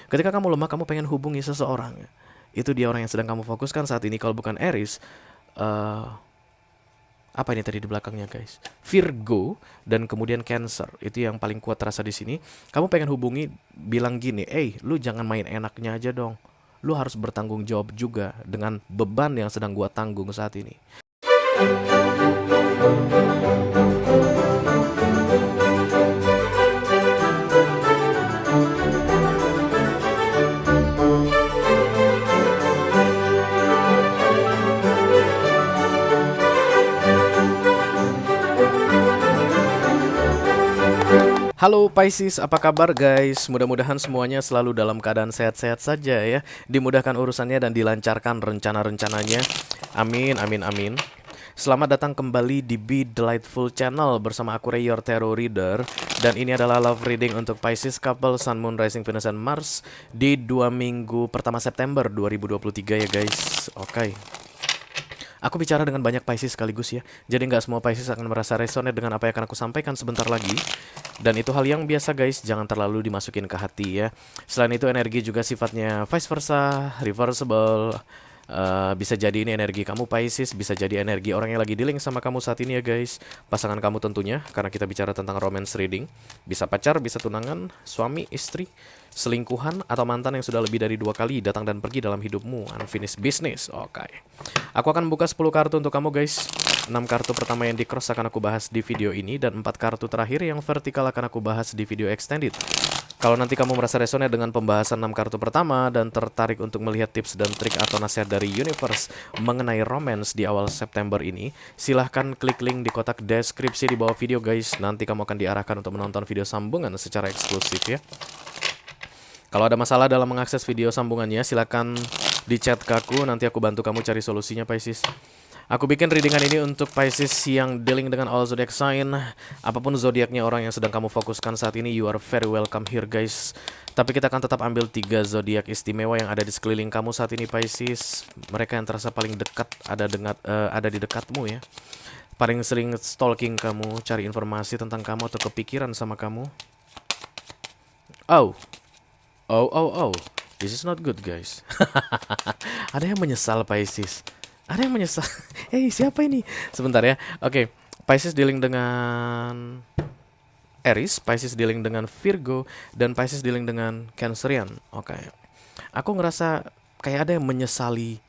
Ketika kamu lemah, kamu pengen hubungi seseorang. Itu dia orang yang sedang kamu fokuskan saat ini. Kalau bukan Aries, eh apa ini tadi di belakangnya guys? Virgo dan kemudian Cancer. Itu yang paling kuat terasa di sini. Kamu pengen hubungi, bilang gini, lu jangan main enaknya aja dong. Lu harus bertanggung jawab juga dengan beban yang sedang gua tanggung saat ini. Halo Pisces, apa kabar guys? Mudah-mudahan semuanya selalu dalam keadaan sehat-sehat saja ya. Dimudahkan urusannya dan dilancarkan rencana-rencananya. Amin, amin, amin. Selamat datang kembali di Be Delightful Channel bersama aku Ray, your tarot reader. Dan ini adalah love reading untuk Pisces couple Sun, Moon, Rising, Venus, and Mars di 2 minggu pertama September 2023 ya guys. Oke. Aku bicara dengan banyak Pisces sekaligus ya. Jadi nggak semua Pisces akan merasa resonate dengan apa yang akan aku sampaikan sebentar lagi. Dan itu hal yang biasa guys, jangan terlalu dimasukin ke hati ya. Selain itu energi juga sifatnya vice versa, reversible. Bisa jadi ini energi kamu Pisces, bisa jadi energi orang yang lagi dealing sama kamu saat ini ya guys. Pasangan kamu tentunya, karena kita bicara tentang romance reading. Bisa pacar, bisa tunangan, suami, istri, selingkuhan, atau mantan yang sudah lebih dari 2 kali datang dan pergi dalam hidupmu. Unfinished business. Oke. Aku akan buka 10 kartu untuk kamu guys. 6 kartu pertama yang di cross akan aku bahas di video ini, dan 4 kartu terakhir yang vertikal akan aku bahas di video extended. Kalau nanti kamu merasa resonate dengan pembahasan 6 kartu pertama dan tertarik untuk melihat tips dan trik atau nasihat dari universe mengenai romance di awal September ini, silahkan klik link di kotak deskripsi di bawah video guys. Nanti kamu akan diarahkan untuk menonton video sambungan secara eksklusif ya. Kalau ada masalah dalam mengakses video sambungannya, silahkan di chat ke aku, nanti aku bantu kamu cari solusinya Pisces. Aku bikin readingan ini untuk Pisces yang dealing dengan all zodiac sign. Apapun zodiaknya orang yang sedang kamu fokuskan saat ini, you are very welcome here guys. Tapi kita akan tetap ambil 3 zodiak istimewa yang ada di sekeliling kamu saat ini Pisces. Mereka yang terasa paling dekat ada di dekatmu ya. Paling sering stalking kamu, cari informasi tentang kamu atau kepikiran sama kamu. Oh. This is not good guys. Ada yang menyesal Pisces. Ada yang menyesal. Siapa ini? Sebentar ya. Oke. Pisces dealing dengan Aries, Pisces dealing dengan Virgo, dan Pisces dealing dengan Cancerian. Oke. Aku ngerasa kayak ada yang menyesali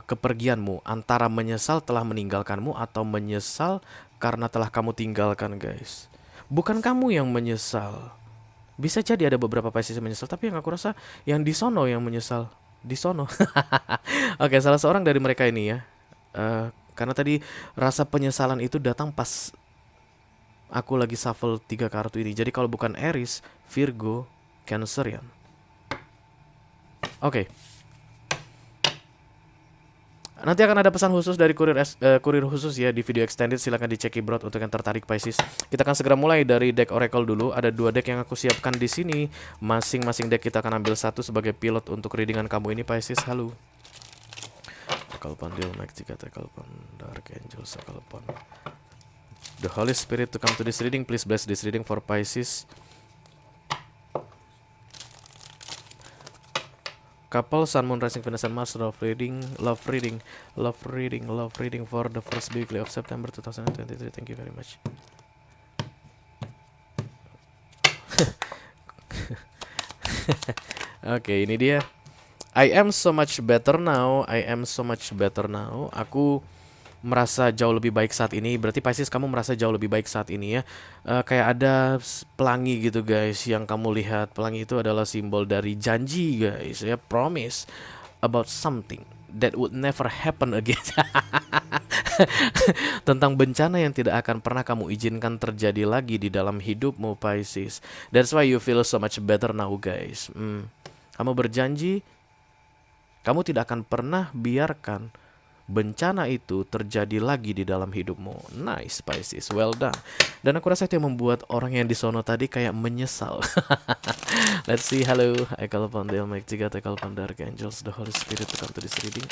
kepergianmu. Antara menyesal telah meninggalkanmu atau menyesal karena telah kamu tinggalkan guys. Bukan kamu yang menyesal. Bisa jadi ada beberapa Pisces yang menyesal, tapi yang aku rasa yang di sono yang menyesal. Di sono. Oke, salah seorang dari mereka ini ya. Karena tadi rasa penyesalan itu datang pas aku lagi shuffle 3 kartu ini. Jadi kalau bukan Aries, Virgo, Cancerian. Oke. Nanti akan ada pesan khusus dari kurir khusus ya di video extended. Silahkan dicek Broad untuk yang tertarik Pisces. Kita akan segera mulai dari deck Oracle dulu. Ada 2 deck yang aku siapkan di sini. Masing-masing deck kita akan ambil satu sebagai pilot untuk readingan kamu ini Pisces. Halo. Takalpan Deal Max 3, Takalpan Dark Angel, Takalpan The Holy Spirit to come to this reading. Please bless this reading for Pisces. Couple Sun, Moon, Rising, Venus, and Mars. Love reading for the first weekly of September 2023. Thank you very much. Oke, ini dia. I am so much better now. Aku merasa jauh lebih baik saat ini. Berarti Pisces kamu merasa jauh lebih baik saat ini ya. Kayak ada pelangi gitu guys yang kamu lihat. Pelangi itu adalah simbol dari janji guys ya, promise about something that would never happen again. Tentang bencana yang tidak akan pernah kamu izinkan terjadi lagi di dalam hidupmu Pisces. That's why you feel so much better now guys. Kamu berjanji kamu tidak akan pernah biarkan bencana itu terjadi lagi di dalam hidupmu. Nice Pisces, well done. Dan aku rasa itu yang membuat orang yang di sono tadi kayak menyesal. Let's see. Halo, I call upon the Almighty God, I call upon the Archangels, the Holy Spirit to come to this reading.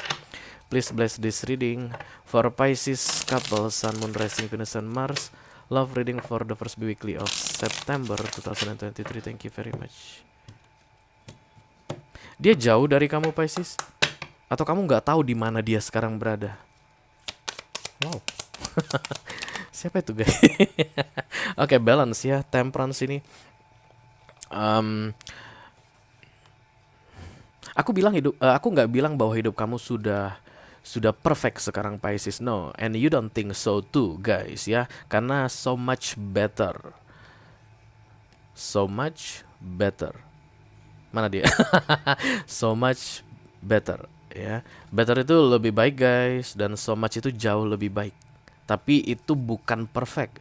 Please bless this reading for Pisces couple Sun, Moon, Rising, Venus, and Mars. Love reading for the first weekly of September 2023. Thank you very much. Dia jauh dari kamu Pisces? Atau kamu nggak tahu di mana dia sekarang berada? Wow. Siapa itu guys? Oke, balance ya, temperance ini. Em, aku nggak bilang bahwa hidup kamu sudah perfect sekarang Pisces. No, and you don't think so too, guys ya. Karena so much better. So much better. Mana dia? So much better ya. Better itu lebih baik guys, dan so much itu jauh lebih baik. Tapi itu bukan perfect.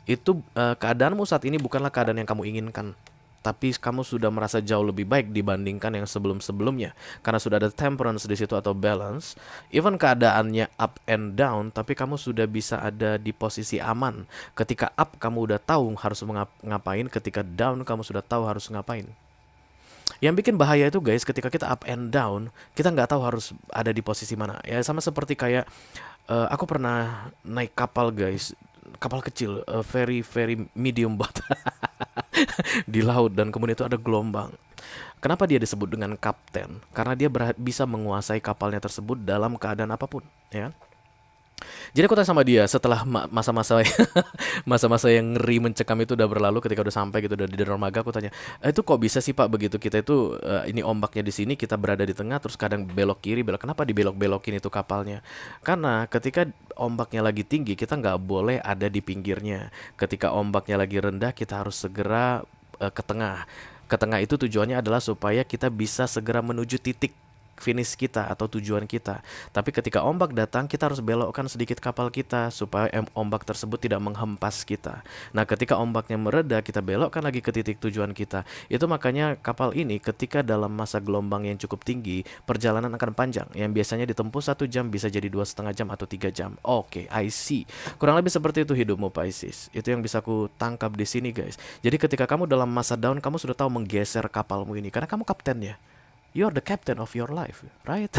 Itu keadaanmu saat ini bukanlah keadaan yang kamu inginkan. Tapi kamu sudah merasa jauh lebih baik dibandingkan yang sebelum-sebelumnya. Karena sudah ada temperance di situ atau balance. Even keadaannya up and down, tapi kamu sudah bisa ada di posisi aman. Ketika up kamu udah tahu harus ngapain, ketika down kamu sudah tahu harus ngapain. Yang bikin bahaya itu guys, ketika kita up and down, kita nggak tahu harus ada di posisi mana. Ya sama seperti kayak aku pernah naik kapal guys, kapal kecil, very very medium boat di laut, dan kemudian itu ada gelombang. Kenapa dia disebut dengan kapten? Karena dia bisa menguasai kapalnya tersebut dalam keadaan apapun, ya. Jadi aku tanya sama dia setelah masa-masa masa-masa yang ngeri mencekam itu udah berlalu, ketika udah sampai gitu udah di dermaga, aku tanya, itu kok bisa sih Pak begitu, kita itu ini ombaknya di sini, kita berada di tengah, terus kadang belok kiri, kenapa dibelok-belokin itu kapalnya? Karena ketika ombaknya lagi tinggi kita nggak boleh ada di pinggirnya, ketika ombaknya lagi rendah kita harus segera ke tengah. Ke tengah itu tujuannya adalah supaya kita bisa segera menuju titik finish kita atau tujuan kita. Tapi ketika ombak datang, kita harus belokkan sedikit kapal kita supaya ombak tersebut tidak menghempas kita. Nah, ketika ombaknya mereda, kita belokkan lagi ke titik tujuan kita. Itu makanya kapal ini ketika dalam masa gelombang yang cukup tinggi, perjalanan akan panjang. Yang biasanya ditempuh 1 jam bisa jadi 2,5 jam atau 3 jam. Oke, I see. Kurang lebih seperti itu hidupmu Pisces. Itu yang bisa aku tangkap di sini guys. Jadi ketika kamu dalam masa down, kamu sudah tahu menggeser kapalmu ini karena kamu kaptennya. You are the captain of your life, right?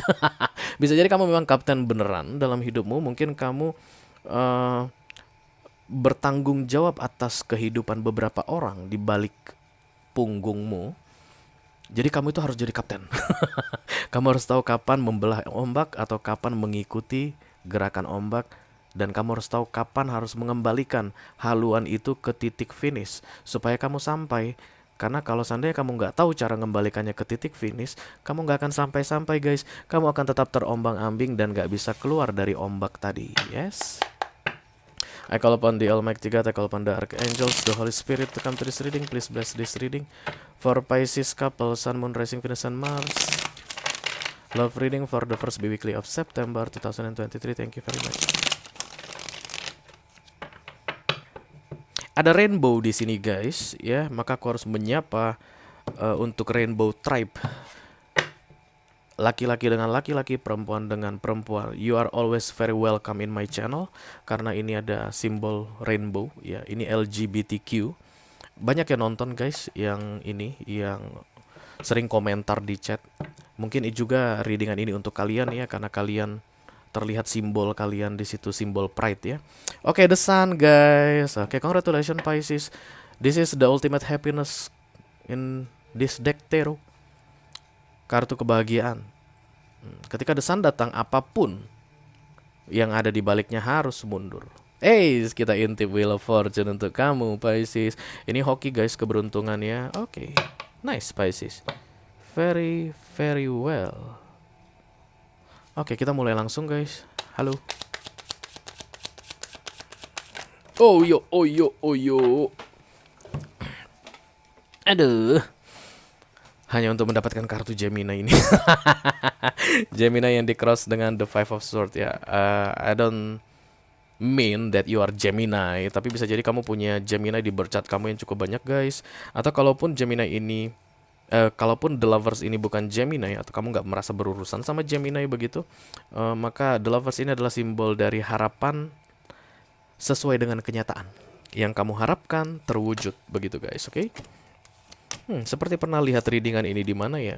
Bisa jadi kamu memang kapten beneran dalam hidupmu. Mungkin kamu bertanggung jawab atas kehidupan beberapa orang di balik punggungmu. Jadi kamu itu harus jadi kapten. Kamu harus tahu kapan membelah ombak atau kapan mengikuti gerakan ombak. Dan kamu harus tahu kapan harus mengembalikan haluan itu ke titik finish supaya kamu sampai. Karena kalau seandainya kamu nggak tahu cara mengembalikannya ke titik finish, kamu nggak akan sampai-sampai guys. Kamu akan tetap terombang-ambing dan nggak bisa keluar dari ombak tadi. Yes. I call upon the Almighty God, I call upon the Archangels, the Holy Spirit to come to this reading. Please bless this reading. For Pisces couple, Sun, Moon, Rising, Venus, and Mars. Love reading for the first weekly of September 2023. Thank you very much. Ada rainbow di sini guys, ya, maka aku harus menyapa untuk rainbow tribe. Laki-laki dengan laki-laki, perempuan dengan perempuan. You are always very welcome in my channel karena ini ada simbol rainbow, ya. Ini LGBTQ. Banyak yang nonton guys, yang sering komentar di chat. Mungkin juga readingan ini untuk kalian ya, karena kalian terlihat simbol kalian di situ, simbol pride ya. Oke, the sun guys. Oke, congratulations Pisces. This is the ultimate happiness in this deck tarot. Kartu kebahagiaan. Ketika the sun datang, apapun yang ada di baliknya harus mundur. Kita intip Wheel of Fortune untuk kamu Pisces. Ini hoki guys, keberuntungannya. Oke. Nice Pisces. Very very well. Oke, kita mulai langsung guys. Halo. Oh yo. Aduh. Hanya untuk mendapatkan kartu Gemini ini. Gemini yang di cross dengan the Five of Swords ya. I don't mean that you are Gemini, tapi bisa jadi kamu punya Gemini di birth chart kamu yang cukup banyak guys. Atau kalaupun Gemini ini kalaupun The Lovers ini bukan Gemini atau kamu nggak merasa berurusan sama Gemini begitu, maka The Lovers ini adalah simbol dari harapan sesuai dengan kenyataan. Yang kamu harapkan terwujud begitu guys, oke? Seperti pernah lihat readingan ini di mana ya?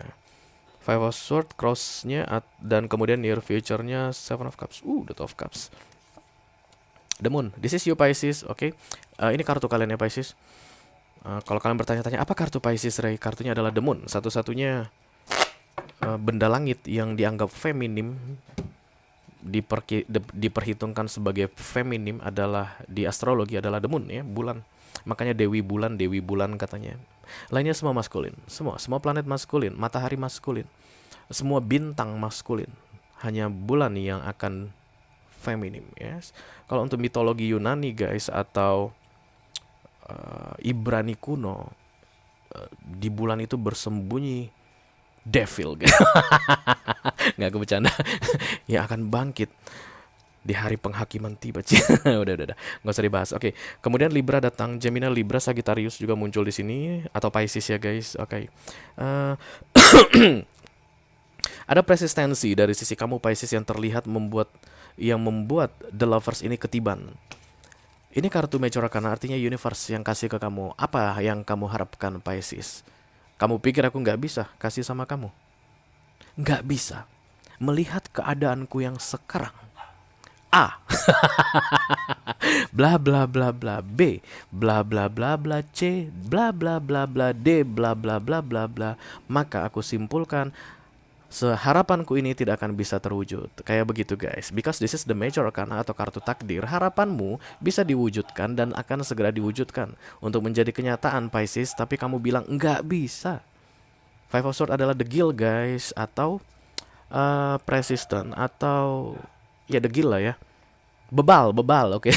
Five of Swords cross-nya dan kemudian near future-nya Seven of Cups. The Two of Cups. The Moon. This is you Pisces, oke? Ini kartu kalian ya Pisces. Kalau kalian bertanya-tanya apa kartu Pisces Ray, kartunya adalah The Moon. Satu-satunya benda langit yang dianggap feminim diperhitungkan sebagai feminim adalah di astrologi adalah the moon ya, bulan. Makanya Dewi Bulan katanya. Lainnya semua maskulin. Semua planet maskulin, matahari maskulin. Semua bintang maskulin. Hanya bulan yang akan feminim, yes. Kalau untuk mitologi Yunani guys atau Ibrani kuno, di bulan itu bersembunyi devil, nggak aku bercanda, yang akan bangkit di hari penghakiman tiba. udah, nggak usah dibahas. Oke, kemudian Libra datang, Gemini, Libra, Sagittarius juga muncul di sini, atau Pisces ya guys. Oke. Ada persistensi dari sisi kamu Pisces yang terlihat membuat The Lovers ini ketiban. Ini kartu Major Arcana, artinya universe yang kasih ke kamu. Apa yang kamu harapkan Pisces? Kamu pikir aku nggak bisa kasih sama kamu? Nggak bisa. Melihat keadaanku yang sekarang. A. Bla bla bla bla. B. Bla bla bla bla. C. Bla bla bla bla. D. Bla bla bla bla bla. Maka aku simpulkan, harapanku ini tidak akan bisa terwujud. Kayak begitu guys. Because this is the Major Arcana atau kartu takdir. Harapanmu bisa diwujudkan dan akan segera diwujudkan untuk menjadi kenyataan Pisces. Tapi kamu bilang nggak bisa. Five of Swords adalah the Gill guys. Atau persistent. Atau ya the Gill lah ya. Bebal, oke.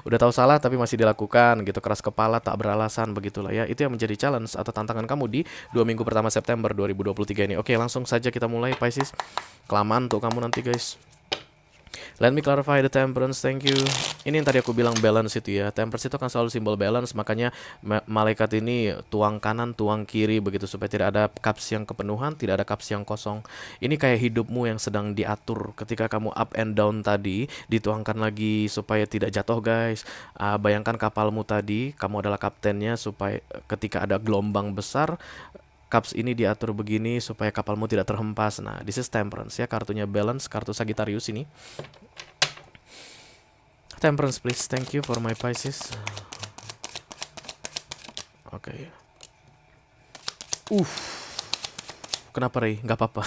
Udah tahu salah tapi masih dilakukan gitu, keras kepala, tak beralasan, begitulah ya. Itu yang menjadi challenge atau tantangan kamu di 2 minggu pertama September 2023 ini. Oke, langsung saja kita mulai Pisces. Kelamaan untuk kamu nanti guys. Let me clarify the temperance, thank you. Ini yang tadi aku bilang balance itu ya. Temperance itu kan selalu simbol balance, makanya malaikat ini tuang kanan, tuang kiri begitu supaya tidak ada cups yang kepenuhan, tidak ada cups yang kosong. Ini kayak hidupmu yang sedang diatur. Ketika kamu up and down tadi, dituangkan lagi supaya tidak jatuh guys. Bayangkan kapalmu tadi, kamu adalah kaptennya supaya ketika ada gelombang besar, cups ini diatur begini supaya kapalmu tidak terhempas. Nah, this is temperance ya, kartunya balance, kartu Sagittarius ini. Temperance please, thank you for my Pisces. Oke. Kenapa Ray? Gak apa-apa.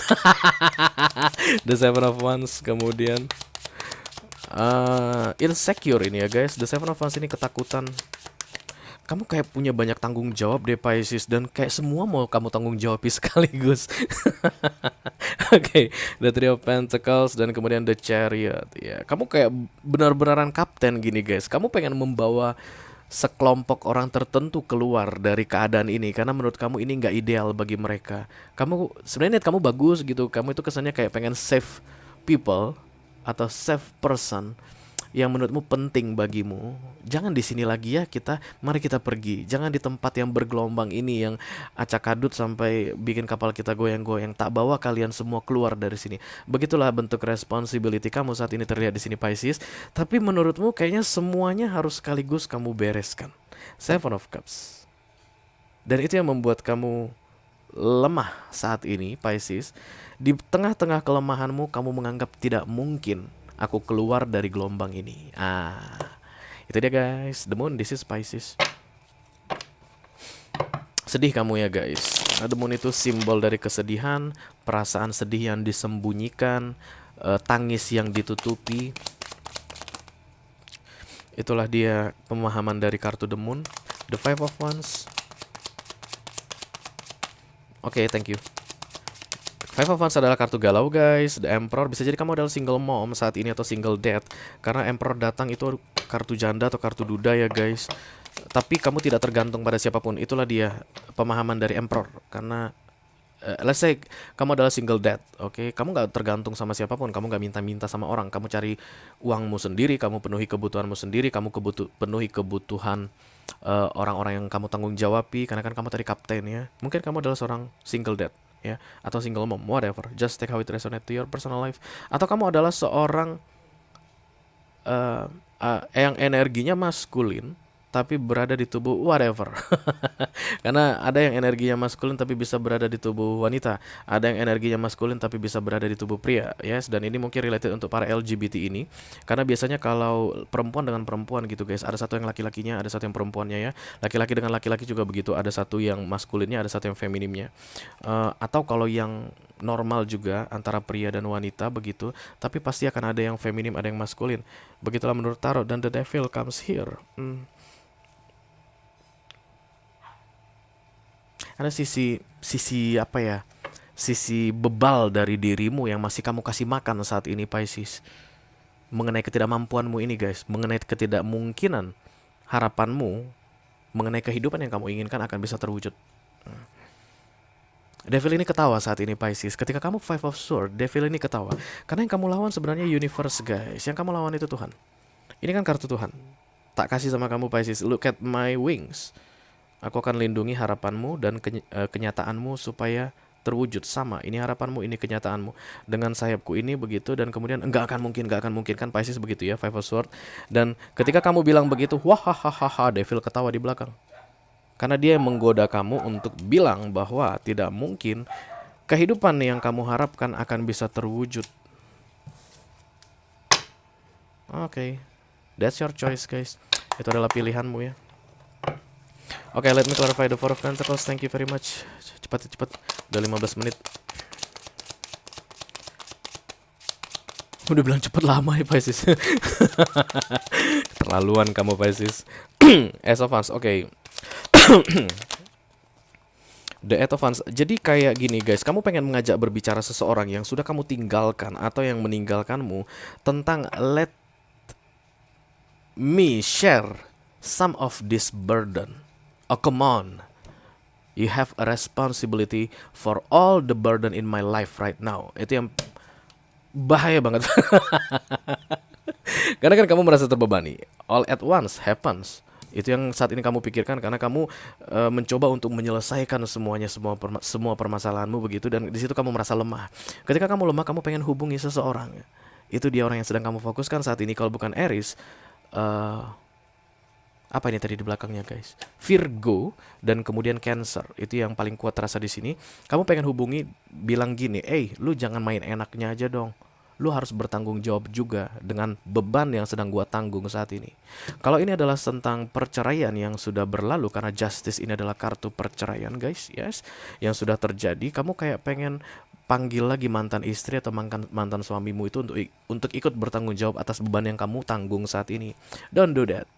The Seven of Wands, kemudian insecure ini ya guys. The Seven of Wands ini ketakutan. Kamu kayak punya banyak tanggung jawab deh Pisces, dan kayak semua mau kamu tanggung jawab sekaligus. Oke, The Three of Pentacles dan kemudian The Chariot. Ya, kamu kayak benar-benaran kapten gini guys. Kamu pengen membawa sekelompok orang tertentu keluar dari keadaan ini karena menurut kamu ini nggak ideal bagi mereka. Kamu sebenarnya niat kamu bagus gitu. Kamu itu kesannya kayak pengen save people atau save person yang menurutmu penting bagimu. Jangan di sini lagi ya mari kita pergi. Jangan di tempat yang bergelombang ini yang acak-adut sampai bikin kapal kita goyang-goyang. Tak bawa kalian semua keluar dari sini. Begitulah bentuk responsibility kamu saat ini terlihat di sini Pisces. Tapi menurutmu kayaknya semuanya harus sekaligus kamu bereskan. Seven of Cups. Dan itu yang membuat kamu lemah saat ini Pisces. Di tengah-tengah kelemahanmu kamu menganggap tidak mungkin aku keluar dari gelombang ini. Itu dia guys. The Moon, this is Pisces. Sedih kamu ya guys. The Moon itu simbol dari kesedihan, perasaan sedih yang disembunyikan, tangis yang ditutupi. Itulah dia pemahaman dari kartu The Moon. The Five of Wands. Oke, thank you. Five of Wands adalah kartu galau guys. The Emperor, bisa jadi kamu adalah single mom saat ini atau single dad. Karena Emperor datang itu kartu janda atau kartu duda ya guys. Tapi kamu tidak tergantung pada siapapun. Itulah dia pemahaman dari Emperor. Karena let's say kamu adalah single dad, oke? Kamu gak tergantung sama siapapun. Kamu gak minta-minta sama orang. Kamu cari uangmu sendiri, kamu penuhi kebutuhanmu sendiri, kamu penuhi kebutuhan orang-orang yang kamu tanggung jawabi. Karena kan kamu tadi kapten ya. Mungkin kamu adalah seorang single dad ya, atau single mom, whatever. Just take how it resonate to your personal life. Atau kamu adalah seorang yang energinya maskulin tapi berada di tubuh whatever. Karena ada yang energinya maskulin tapi bisa berada di tubuh wanita, ada yang energinya maskulin tapi bisa berada di tubuh pria, yes. Dan ini mungkin related untuk para LGBT ini, karena biasanya kalau perempuan dengan perempuan gitu guys, ada satu yang laki-lakinya, ada satu yang perempuannya ya. Laki-laki dengan laki-laki juga begitu, ada satu yang maskulinnya, ada satu yang feminimnya. Atau kalau yang normal juga antara pria dan wanita begitu, tapi pasti akan ada yang feminim, ada yang maskulin. Begitulah menurut tarot, dan the devil comes here. Ada sisi apa ya? Sisi bebal dari dirimu yang masih kamu kasih makan saat ini, Pisces. Mengenai ketidakmampuanmu ini, guys, mengenai ketidakmungkinan harapanmu, mengenai kehidupan yang kamu inginkan akan bisa terwujud. Devil ini ketawa saat ini, Pisces. Ketika kamu Five of Swords, Devil ini ketawa. Karena yang kamu lawan sebenarnya universe, guys. Yang kamu lawan itu Tuhan. Ini kan kartu Tuhan. Tak kasih sama kamu, Pisces. Look at my wings. Aku akan lindungi harapanmu dan kenyataanmu supaya terwujud. Sama, ini harapanmu, ini kenyataanmu. Dengan sayapku ini begitu, dan kemudian enggak akan mungkin kan, Pisces begitu ya, Five of Swords. Dan ketika kamu bilang begitu, wah hahaha, Devil ketawa di belakang. Karena dia menggoda kamu untuk bilang bahwa tidak mungkin kehidupan yang kamu harapkan akan bisa terwujud. Oke, that's your choice, guys. Itu adalah pilihanmu ya. Oke, let me clarify the Four of Pentacles. Thank you very much. Cepat. Udah 15 menit. Udah bilang cepet lama ya, Pisces. Terlaluan kamu, Pisces. Ace of Wands, oke. The Eight of Wands. Jadi kayak gini, guys, kamu pengen mengajak berbicara seseorang yang sudah kamu tinggalkan atau yang meninggalkanmu tentang let me share some of this burden. Oh, come on. You have a responsibility for all the burden in my life right now. Itu yang bahaya banget. Karena kan kamu merasa terbebani. All at once happens. Itu yang saat ini kamu pikirkan karena kamu mencoba untuk menyelesaikan semuanya, semua permasalahanmu begitu, dan di situ kamu merasa lemah. Ketika kamu lemah, kamu pengen hubungi seseorang. Itu dia orang yang sedang kamu fokuskan saat ini. Kalau bukan Aries, apa ini tadi di belakangnya, guys? Virgo dan kemudian Cancer. Itu yang paling kuat terasa di sini. Kamu pengen hubungi, bilang gini, lu jangan main enaknya aja dong. Lu harus bertanggung jawab juga dengan beban yang sedang gua tanggung saat ini. Kalau ini adalah tentang perceraian yang sudah berlalu, karena Justice ini adalah kartu perceraian, guys, yes, yang sudah terjadi, kamu kayak pengen panggil lagi mantan istri atau mantan suamimu itu untuk ikut bertanggung jawab atas beban yang kamu tanggung saat ini. Don't do that.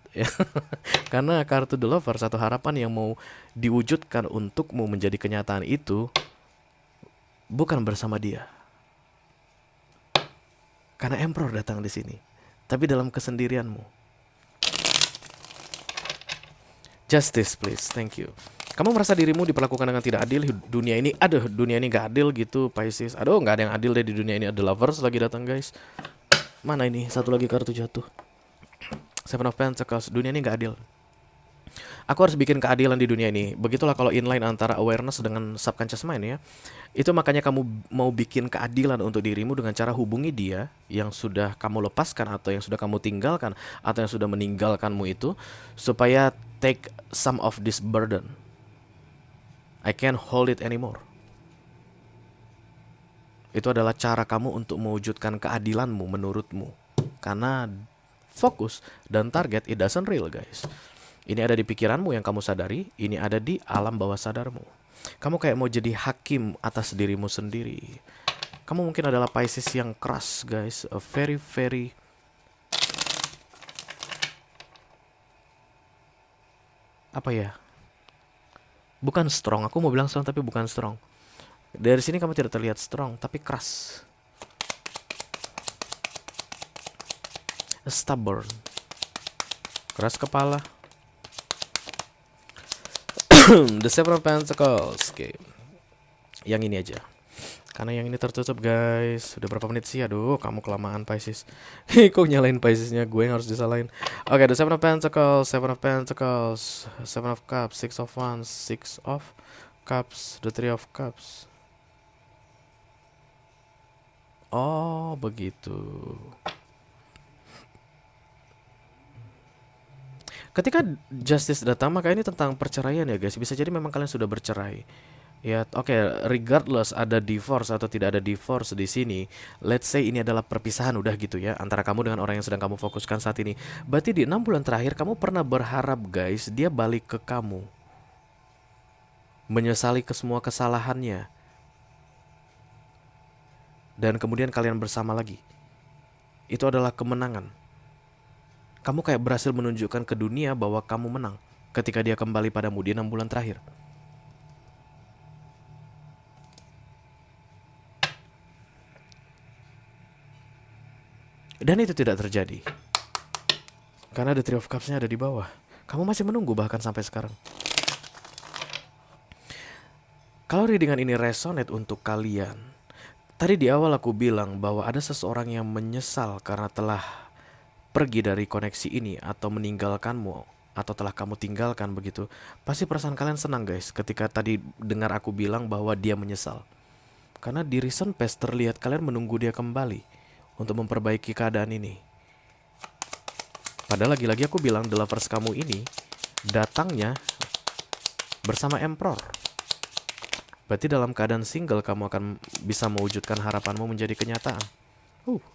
Karena kartu The Lover, satu harapan yang mau diwujudkan untukmu menjadi kenyataan itu bukan bersama dia. Karena Emperor datang di sini, tapi dalam kesendirianmu. Justice, please, thank you. Kamu merasa dirimu diperlakukan dengan tidak adil. Dunia ini gak adil gitu, Pisces. Gak ada yang adil deh di dunia ini. Ada Lovers lagi datang, guys. Mana ini? Satu lagi kartu jatuh. Seven of Pentacles. Dunia ini gak adil. Aku harus bikin keadilan di dunia ini. Begitulah kalau inline antara awareness dengan subconscious mind ya. Itu makanya kamu mau bikin keadilan untuk dirimu dengan cara hubungi dia yang sudah kamu lepaskan atau yang sudah kamu tinggalkan atau yang sudah meninggalkanmu itu, supaya take some of this burden. I can't hold it anymore. Itu adalah cara kamu untuk mewujudkan keadilanmu menurutmu. Karena fokus dan target it doesn't real, guys. Ini ada di pikiranmu yang kamu sadari, ini ada di alam bawah sadarmu. Kamu kayak mau jadi hakim atas dirimu sendiri. Kamu mungkin adalah Pisces yang keras, guys. A very, very apa ya? Bukan strong, aku mau bilang strong tapi bukan strong. Dari sini kamu tidak terlihat strong, tapi keras. Stubborn. Keras kepala. The Seven of Pentacles. Oke. Yang ini aja. Karena yang ini tertutup, guys. Udah berapa menit sih? Aduh, kamu kelamaan, Pisces. Kok nyalain Piscesnya? Gue yang harus disalahin. Oke, The Seven of Pentacles, Seven of Pentacles, Seven of Cups, Six of Wands, Six of Cups, The Three of Cups. Oh, begitu. Ketika Justice datang, maka ini tentang perceraian ya, guys. Bisa jadi memang kalian sudah bercerai. Ya, oke, regardless ada divorce atau tidak ada divorce di sini, let's say ini adalah perpisahan udah gitu ya, antara kamu dengan orang yang sedang kamu fokuskan saat ini. Berarti di 6 bulan terakhir kamu pernah berharap, guys, dia balik ke kamu. Menyesali ke semua kesalahannya. dan kemudian kalian bersama lagi. Itu adalah kemenangan. Kamu kayak berhasil menunjukkan ke dunia bahwa kamu menang ketika dia kembali padamu di 6 bulan terakhir. Dan itu tidak terjadi karena The Three of Cups-nya ada di bawah. Kamu masih menunggu bahkan sampai sekarang. Kalau readingan ini resonate untuk kalian, tadi di awal aku bilang bahwa ada seseorang yang menyesal karena telah pergi dari koneksi ini atau meninggalkanmu atau telah kamu tinggalkan begitu. Pasti perasaan kalian senang guys ketika tadi dengar aku bilang bahwa dia menyesal. Karena di recent past terlihat kalian menunggu dia kembali untuk memperbaiki keadaan ini. Padahal lagi-lagi aku bilang the lovers kamu ini datangnya bersama Emperor. Berarti dalam keadaan single kamu akan bisa mewujudkan harapanmu menjadi kenyataan.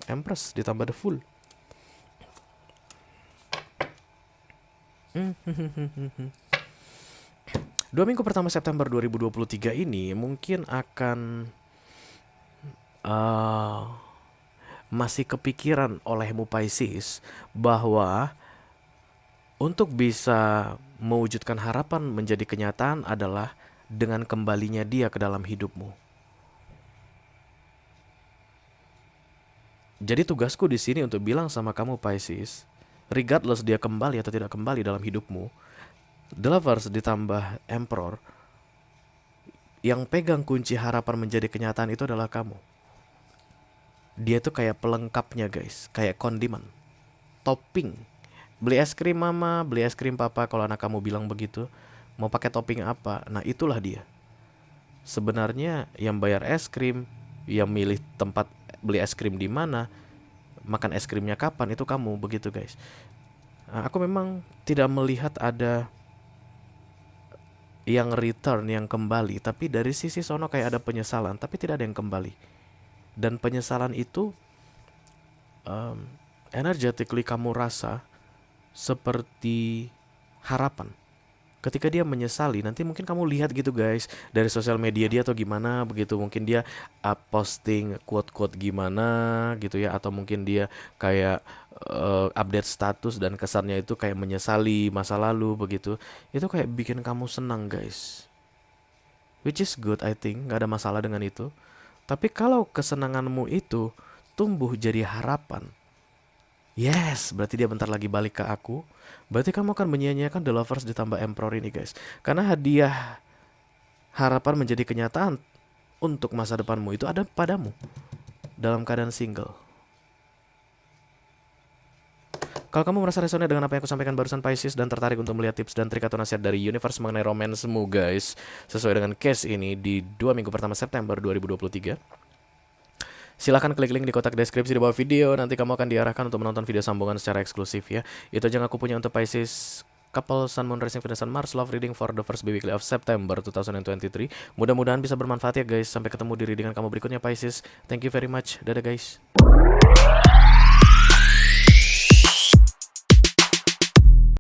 Empress ditambah the Fool. 2 minggu pertama September 2023 ini mungkin akan masih kepikiran olehmu Pisces bahwa untuk bisa mewujudkan harapan menjadi kenyataan adalah dengan kembalinya dia ke dalam hidupmu. Jadi tugasku di sini untuk bilang sama kamu Pisces, regardless dia kembali atau tidak kembali dalam hidupmu, The Lovers ditambah Emperor, yang pegang kunci harapan menjadi kenyataan itu adalah kamu. Dia tuh kayak pelengkapnya guys, kayak kondimen, topping. Beli es krim mama, beli es krim papa, kalau anak kamu bilang begitu, mau pakai topping apa? Nah itulah dia. Sebenarnya yang bayar es krim, yang milih tempat beli es krim di mana, makan es krimnya kapan, itu kamu begitu guys. Nah, aku memang tidak melihat ada yang return, yang kembali, tapi dari sisi sono kayak ada penyesalan, tapi tidak ada yang kembali. Dan penyesalan itu energetically kamu rasa seperti harapan. Ketika dia menyesali, nanti mungkin kamu lihat gitu guys dari sosial media dia atau gimana begitu, mungkin dia posting quote-quote gimana gitu ya, atau mungkin dia kayak update status dan kesannya itu kayak menyesali masa lalu begitu. Itu kayak bikin kamu senang guys, which is good I think, gak ada masalah dengan itu. Tapi kalau kesenanganmu itu tumbuh jadi harapan, yes, berarti dia bentar lagi balik ke aku. Berarti kamu akan menyia-nyiakan The Lovers ditambah Emperor ini guys. Karena hadiah harapan menjadi kenyataan untuk masa depanmu itu ada padamu dalam keadaan single. Kalau kamu merasa resonate dengan apa yang aku sampaikan barusan Pisces dan tertarik untuk melihat tips dan trik atau nasihat dari universe mengenai romansmu guys, sesuai dengan case ini di 2 minggu pertama September 2023, silahkan klik link di kotak deskripsi di bawah video. Nanti kamu akan diarahkan untuk menonton video sambungan secara eksklusif ya. Itu aja yang aku punya untuk Pisces Couple Sun Moon Rising Venus Sun Mars Love Reading for the first weekly of September 2023. Mudah-mudahan bisa bermanfaat ya guys. Sampai ketemu di readingan kamu berikutnya Pisces. Thank you very much. Dadah guys.